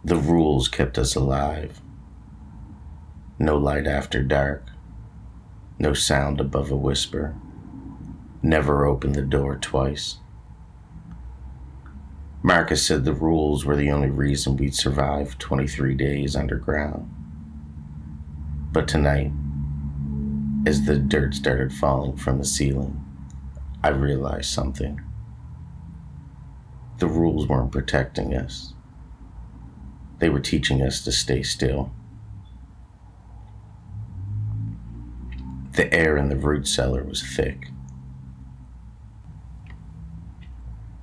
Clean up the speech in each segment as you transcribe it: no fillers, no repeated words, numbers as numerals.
The rules kept us alive. No light after dark, no sound above a whisper, never open the door twice. Marcus said the rules were the only reason we'd survived 23 days underground. But tonight, as the dirt started falling from the ceiling, I realized something. The rules weren't protecting us. They were teaching us to stay still. The air in the root cellar was thick.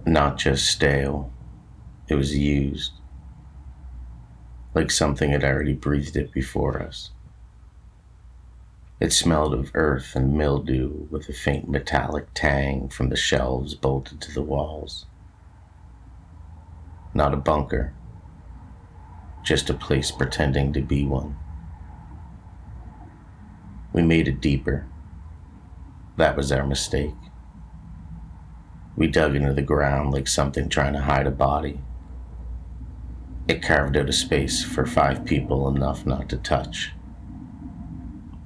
Not just stale, it was used. Like something had already breathed it before us. It smelled of earth and mildew with a faint metallic tang from the shelves bolted to the walls. Not a bunker, just a place pretending to be one. We made it deeper. That was our mistake. We dug into the ground like something trying to hide a body. It carved out a space for 5 people, enough not to touch.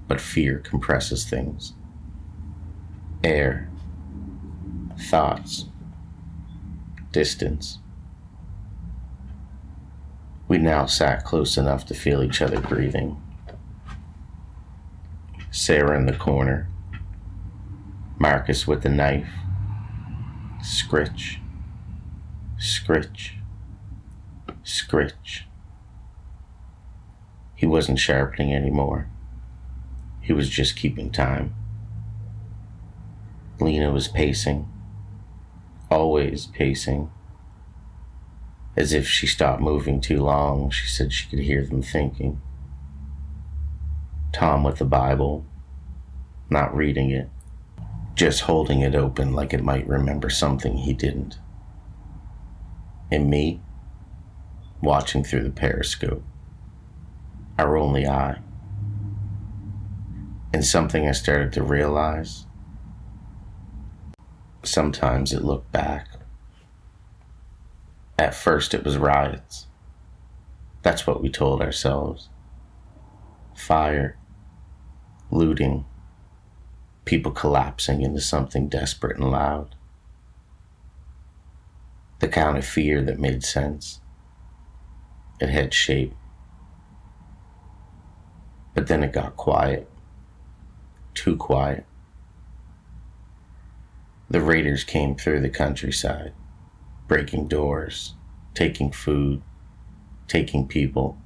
But fear compresses things. Air, thoughts, distance. We now sat close enough to feel each other breathing. Sarah in the corner, Marcus with the knife. Scritch, scritch, scritch. He wasn't sharpening anymore. He was just keeping time. Lena was pacing, always pacing. As if she stopped moving too long, she said she could hear them thinking. Tom with the Bible, not reading it, just holding it open like it might remember something he didn't. And me, watching through the periscope, our only eye. And something I started to realize, sometimes it looked back. At first it was riots. That's what we told ourselves. Fire, looting, people collapsing into something desperate and loud. The kind of fear that made sense. It had shape. But then it got quiet. Too quiet. The raiders came through the countryside, breaking doors, taking food, taking people.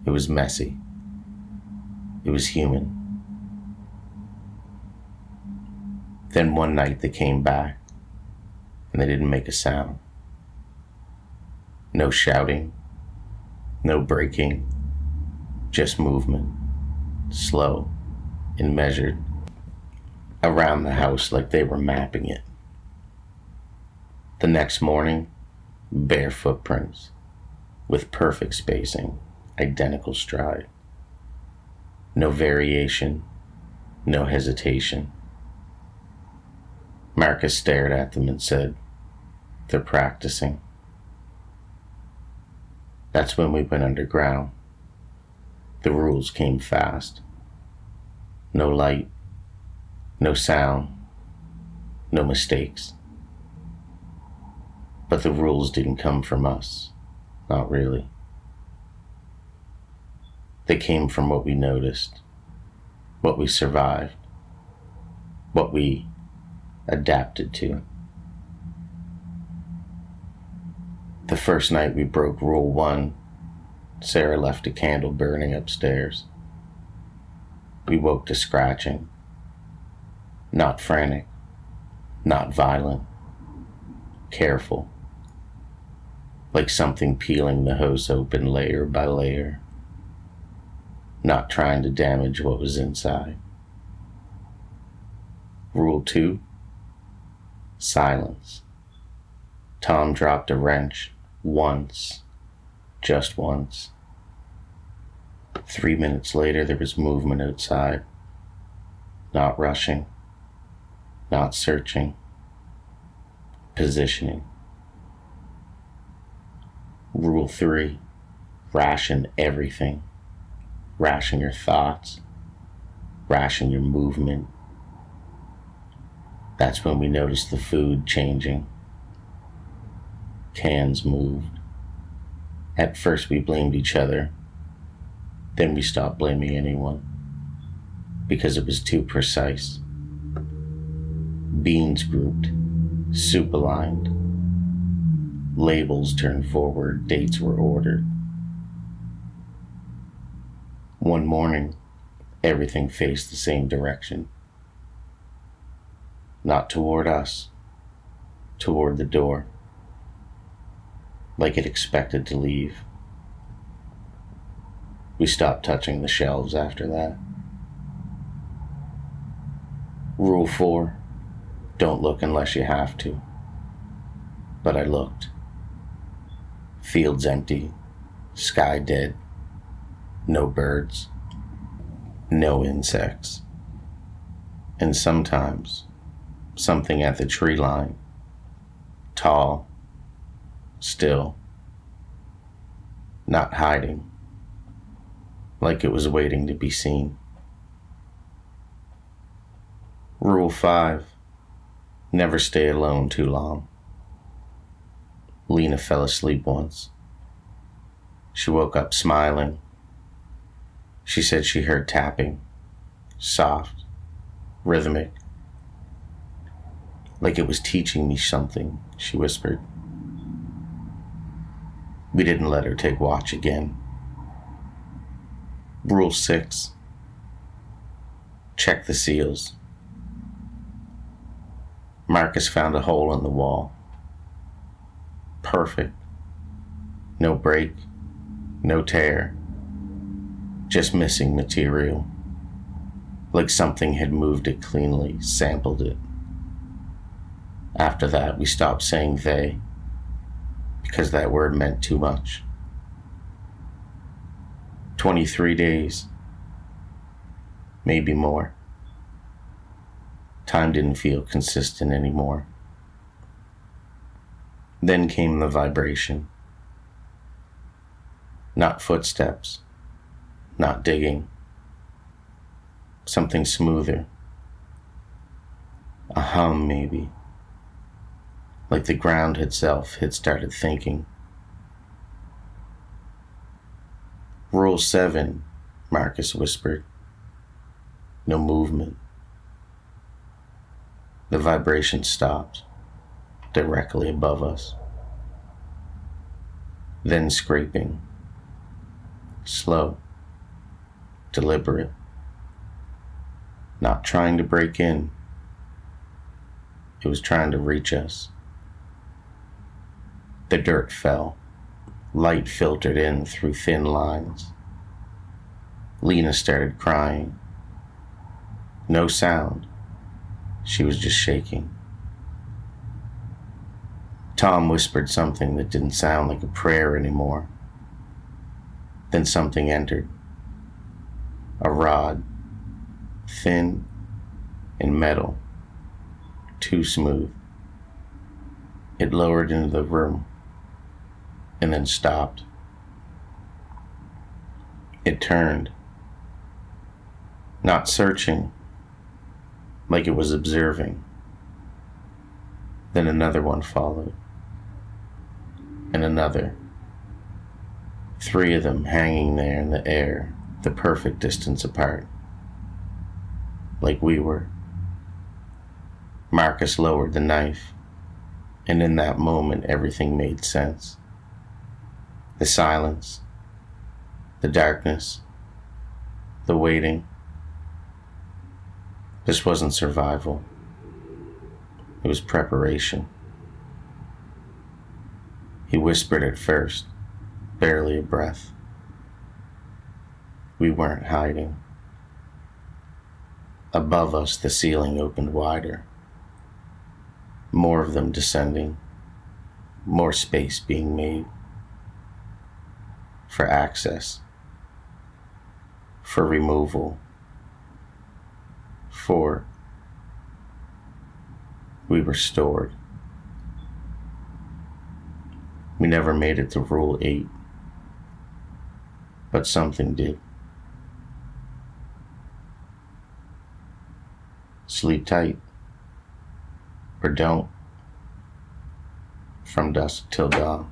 It was messy. It was human. Then one night they came back, and they didn't make a sound. No shouting, no breaking, just movement, slow and measured, around the house like they were mapping it. The next morning, bare footprints, with perfect spacing, identical stride. No variation, no hesitation. Marcus stared at them and said, "They're practicing." That's when we went underground. The rules came fast. No light, no sound, no mistakes. But the rules didn't come from us. Not really. They came from what we noticed, what we survived, what we adapted to. The first night we broke Rule 1, Sarah left a candle burning upstairs. We woke to scratching. Not frantic, not violent, careful. Like something peeling the house open layer by layer. Not trying to damage what was inside. Rule 2, silence. Tom dropped a wrench once, just once. 3 minutes later, there was movement outside. Not rushing, not searching, positioning. Rule 3, ration everything. Ration your thoughts, ration your movement. That's when we noticed the food changing. Cans moved. At first we blamed each other. Then we stopped blaming anyone because it was too precise. Beans grouped, soup aligned. Labels turned forward, dates were ordered. One morning, everything faced the same direction. Not toward us, toward the door, like it expected to leave. We stopped touching the shelves after that. Rule 4, don't look unless you have to. But I looked. Fields empty, sky dead, no birds, no insects. And sometimes, something at the tree line, tall, still, not hiding, like it was waiting to be seen. Rule 5, never stay alone too long. Lena fell asleep once. She woke up smiling. She said she heard tapping, soft, rhythmic, like it was teaching me something, she whispered. We didn't let her take watch again. Rule 6, check the seals. Marcus found a hole in the wall. Perfect. No break, no tear, just missing material. Like something had moved it cleanly, sampled it. After that, we stopped saying they, because that word meant too much. 23 days, maybe more. Time didn't feel consistent anymore. Then came the vibration. Not footsteps, not digging. Something smoother. A hum, maybe. Like the ground itself had started thinking. Rule 7, Marcus whispered. No movement. The vibration stopped, directly above us. Then scraping. Slow. Deliberate. Not trying to break in. It was trying to reach us. The dirt fell. Light filtered in through thin lines. Lena started crying. No sound. She was just shaking. Tom whispered something that didn't sound like a prayer anymore. Then something entered. A rod. Thin and metal. Too smooth. It lowered into the room and then stopped. It turned. Not searching, like it was observing. Then another one followed. And another. 3 of them hanging there in the air, the perfect distance apart. Like we were. Marcus lowered the knife, and in that moment everything made sense. The silence, the darkness, the waiting. This wasn't survival. It was preparation. He whispered at first, barely a breath. We weren't hiding. Above us, the ceiling opened wider. More of them descending, more space being made. For access, for removal, for we were stored. We never made it to Rule 8, but something did. Sleep tight, or don't, from dusk till dawn.